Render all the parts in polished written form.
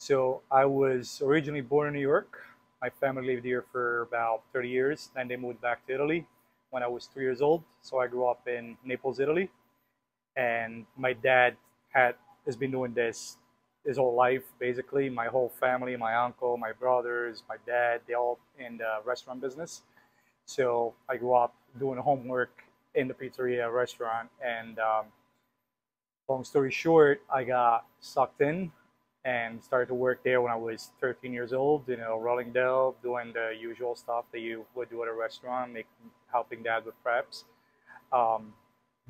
So I was originally born in New York. My family lived here for about 30 years. Then they moved back to Italy when I was 3 years old. So I grew up in Naples, Italy. And my dad had has been doing this his whole life, basically. My whole family, my uncle, my brothers, my dad, they all in the restaurant business. So I grew up doing homework in the pizzeria restaurant. And long story short, I got sucked in and started to work there when I was 13 years old, rolling dough, doing the usual stuff that you would do at a restaurant, helping dad with preps. Um,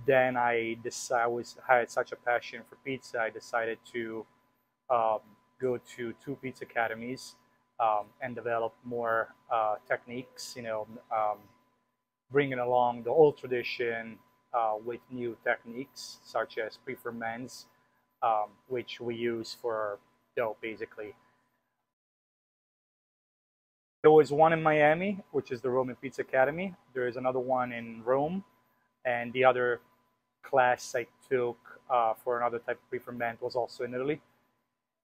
then I had such a passion for pizza, I decided to um, go to two pizza academies and develop more techniques, bringing along the old tradition with new techniques such as pre-ferments, which we use for dough basically. There was one in Miami, which is the Roman Pizza Academy. There is another one in Rome, and the other class I took for another type of pre-ferment was also in Italy.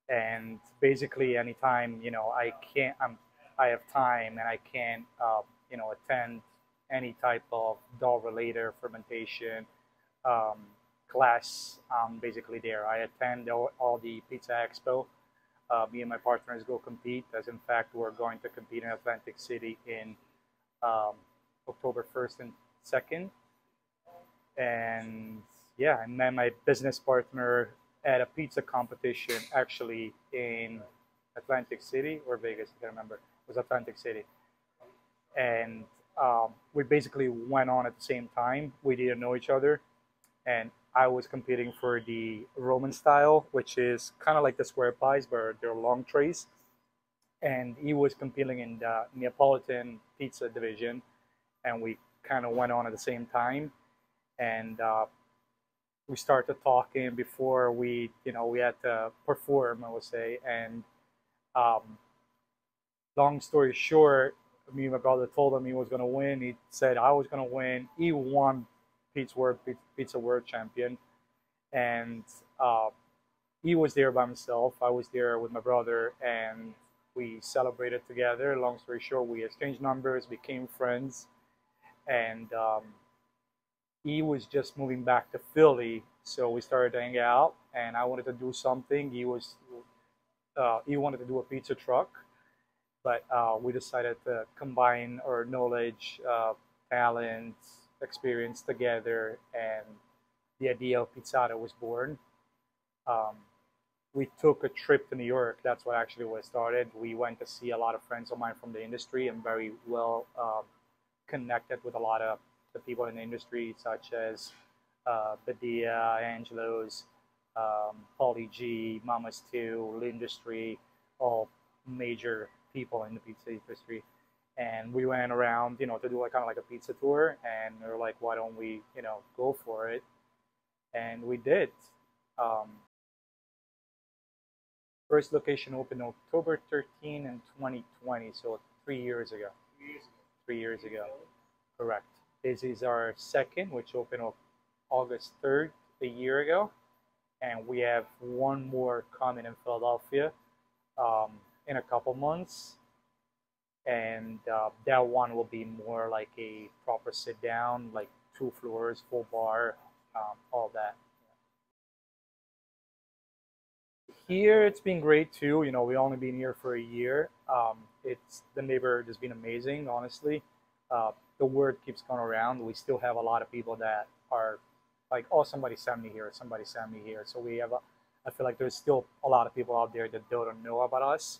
And basically, anytime I have time and I can't attend any type of dough related fermentation um, class, basically there. I attend all the Pizza Expo. Me and my partners go compete. As in fact, we're going to compete in Atlantic City in um, October 1st and 2nd. And yeah, I met my business partner at a pizza competition actually in Atlantic City or Vegas. I can't remember. It was Atlantic City, and we basically went on at the same time. We didn't know each other, and I was competing for the Roman style, which is kind of like the square pies, but they're long trays. And he was competing in the Neapolitan pizza division, and we kind of went on at the same time. And we started talking before we had to perform, I would say. And um, long story short, me and my brother told him he was going to win. He said I was going to win. He won Pizza World Champion, and uh, he was there by himself. I was there with my brother, and we celebrated together. Long story short, we exchanged numbers, became friends, and he was just moving back to Philly, so we started to hang out. And I wanted to do something. He wanted to do a pizza truck, but we decided to combine our knowledge, talent, experience together, and the idea of Pizzata was born. Um, we took a trip to New York. That's what actually was started. We went to see a lot of friends of mine from the industry. I'm very well connected with a lot of the people in the industry, such as Badia, Angelo's, Paulie G, Mamas 2, L'Industry, all major people in the pizza industry. And we went around, to do like kind of like a pizza tour. And they were like, why don't we, go for it? And we did. Um, First location opened October 13 in 2020, so 3 years ago. 3 years ago, correct. This is our second, which opened August 3rd a year ago. And we have one more coming in Philadelphia um, in a couple months. And that one will be more like a proper sit down, like 2 floors, full bar, all that. Here it's been great too. We only been here for a year. It's the neighborhood has been amazing, honestly. The word keeps going around. We still have a lot of people that are like, oh, somebody sent me here, somebody sent me here. So I feel like there's still a lot of people out there that don't know about us.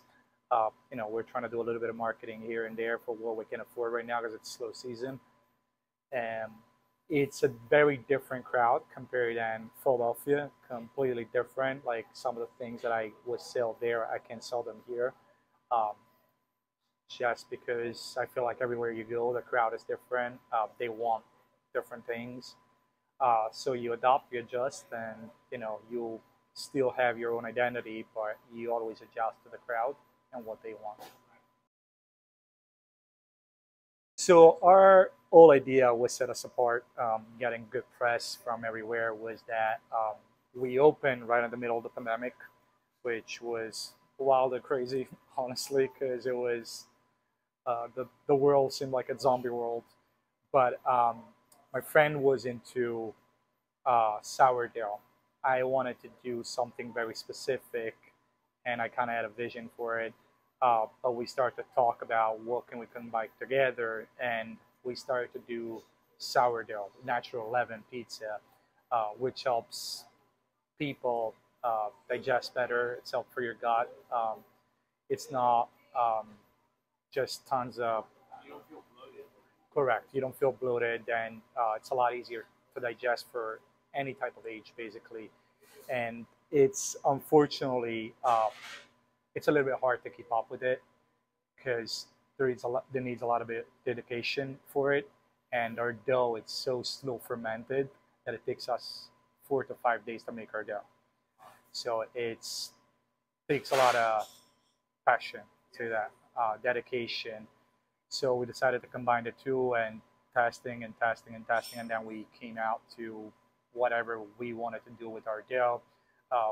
We're trying to do a little bit of marketing here and there for what we can afford right now because it's slow season. And it's a very different crowd compared than Philadelphia, completely different. Like some of the things that I would sell there, I can sell them here. Um, just because I feel like everywhere you go, the crowd is different. They want different things. So you adopt, you adjust, and you still have your own identity, but you always adjust to the crowd and what they want. So our whole idea was set us apart, getting good press from everywhere, was that we opened right in the middle of the pandemic, which was wild and crazy, honestly, because it was the world seemed like a zombie world. But my friend was into sourdough. I wanted to do something very specific, and I kind of had a vision for it. But we started to talk about what can we combine together, and we started to do sourdough, natural leaven pizza, which helps people digest better. It's helped for your gut. It's not just tons of correct. You don't feel bloated, and it's a lot easier to digest for any type of age, basically. And it's unfortunately it's a little bit hard to keep up with it because there needs a lot of dedication for it, and our dough it's so slow fermented that it takes us 4 to 5 days to make our dough. So it's takes a lot of passion to that, dedication. So we decided to combine the two and testing and testing and testing, and then we came out to whatever we wanted to do with our dough.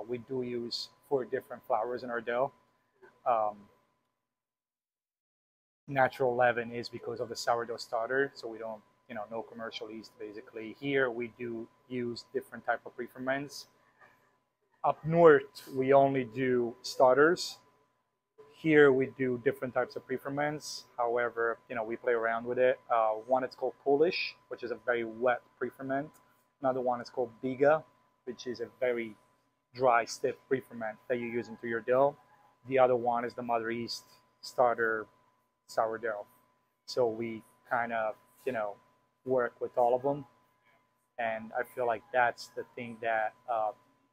We do use 4 different flours in our dough. Um, Natural leaven is because of the sourdough starter, so we don't, no commercial yeast basically. Here we do use different type of pre-ferments. Up north, we only do starters. Here we do different types of pre-ferments. However, we play around with it. One it's called Polish, which is a very wet pre-ferment. Another one is called Biga, which is a very dry, stiff pre-ferment that you use into your dough. The other one is the Mother Yeast starter sourdough. So we kind of, work with all of them. And I feel like that's the thing that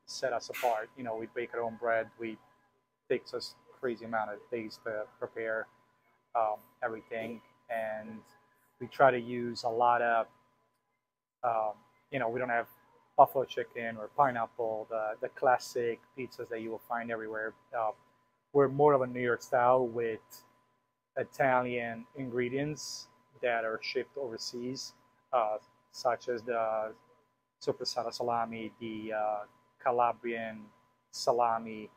set us apart. We bake our own bread. We takes us crazy amount of days to prepare everything, and we try to use a lot of we don't have buffalo chicken or pineapple, the classic pizzas that you will find everywhere. We're more of a New York style with Italian ingredients that are shipped overseas, such as the Sopressata salami, the Calabrian salami,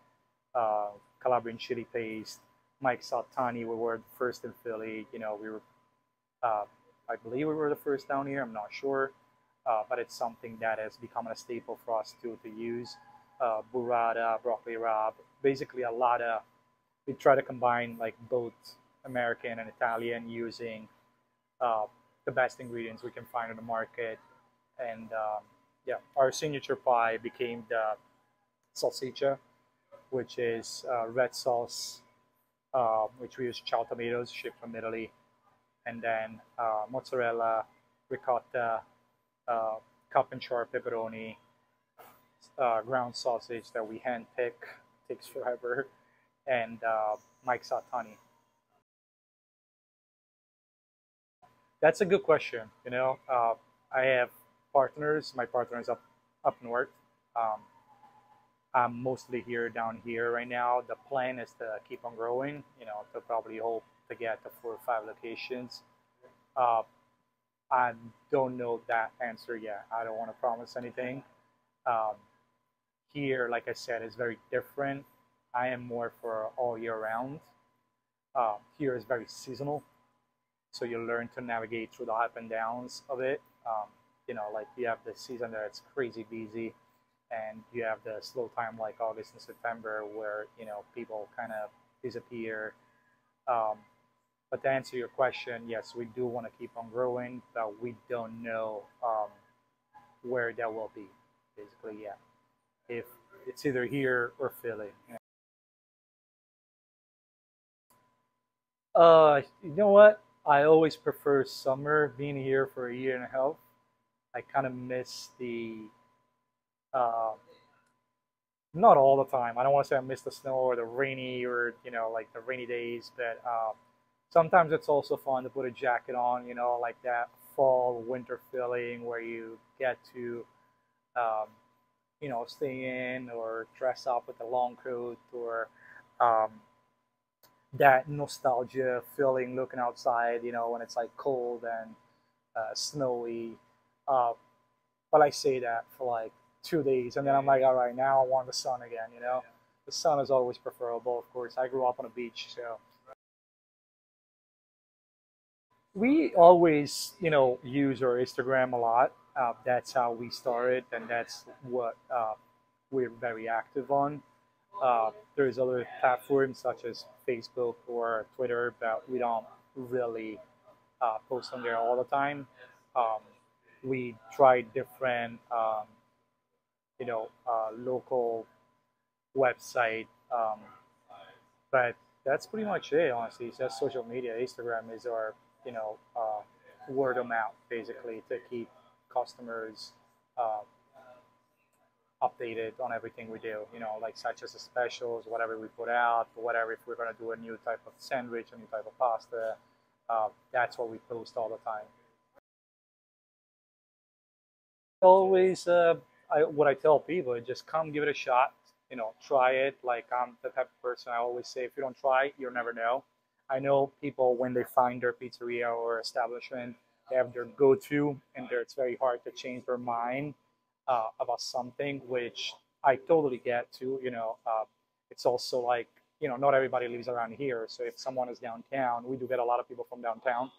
Calabrian chili paste, Mike Saltani. We were the first in Philly. We were, I believe we were the first down here. I'm not sure, but it's something that has become a staple for us to use. Burrata, broccoli rabe, basically a lot of. We try to combine like both American and Italian using the best ingredients we can find on the market. And yeah, our signature pie became the salsiccia, which is red sauce, which we use chow tomatoes shipped from Italy, and then mozzarella, ricotta, cup and char pepperoni, ground sausage that we hand pick, takes forever, and Mike Satani. That's a good question. I have partners. My partner is up north. Um, I'm mostly here down here right now. The plan is to keep on growing. To probably hope to get to 4 or 5 locations. Uh, I don't know that answer yet. I don't want to promise anything. Um, Here, like I said, is very different. I am more for all year round. Here is very seasonal, so you learn to navigate through the up and downs of it. Like you have the season that it's crazy busy, and you have the slow time like August and September where people kind of disappear. Um, but to answer your question, yes, we do want to keep on growing, but we don't know where that will be. Basically, yeah. If it's either here or Philly. You know what? I always prefer summer. Being here for a year and a half, I kind of miss the uh, not all the time. I don't want to say I miss the snow or the rainy or like the rainy days, but sometimes it's also fun to put a jacket on. Like that fall winter feeling where you get to um, stay in or dress up with a long coat or um, that nostalgia feeling looking outside, when it's like cold and snowy. Uh, but I say that for like 2 days, and then I'm like, all right, now I want the sun again. The sun is always preferable, of course. I grew up on a beach, so we always, use our Instagram a lot. That's how we started, and that's what we're very active on. There's other platforms such as Facebook or Twitter, but we don't really post on there all the time. Um, we try different, local website, but that's pretty much it. Honestly, it's just social media. Instagram is our, word of mouth basically to keep customers uh, updated on everything we do. Like such as the specials, whatever we put out, whatever if we're gonna do a new type of sandwich, a new type of pasta. That's what we post all the time. Always, what I tell people is just come give it a shot. Try it. Like I'm the type of person I always say, if you don't try, you'll never know. I know people when they find their pizzeria or establishment, they have their go-to, and it's very hard to change their mind about something, which I totally get too. It's also like not everybody lives around here, so if someone is downtown, we do get a lot of people from downtown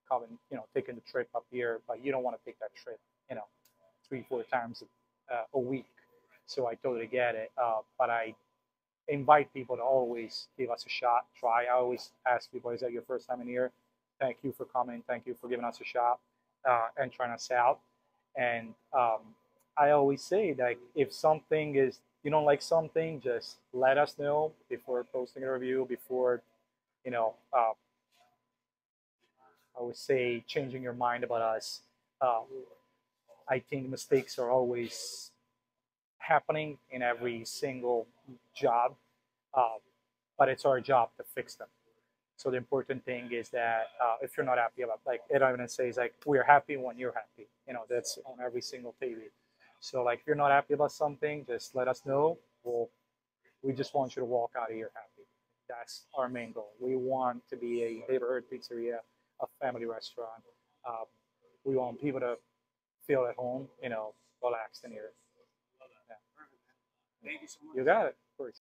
coming, taking the trip up here, but you don't want to take that trip, you know, 3 4 times a week. So I totally get it. But I invite people to always give us a shot, try. I always ask people, is that your first time in here? Thank you for coming. Thank you for giving us a shot and trying us out. And I always say, like, if something is, you don't like something, just let us know before posting a review, before, you know, uh, I would say changing your mind about us. Uh, I think mistakes are always happening in every single job, uh, but it's our job to fix them. So the important thing is that if you're not happy about, like Ed Ivan says, like we're happy when you're happy. That's on every single TV. So like if you're not happy about something, just let us know. We just want you to walk out of here happy. That's our main goal. We want to be a neighborhood pizzeria, a family restaurant. Um, we want people to feel at home, relaxed in here. Yeah. You got it. Of course.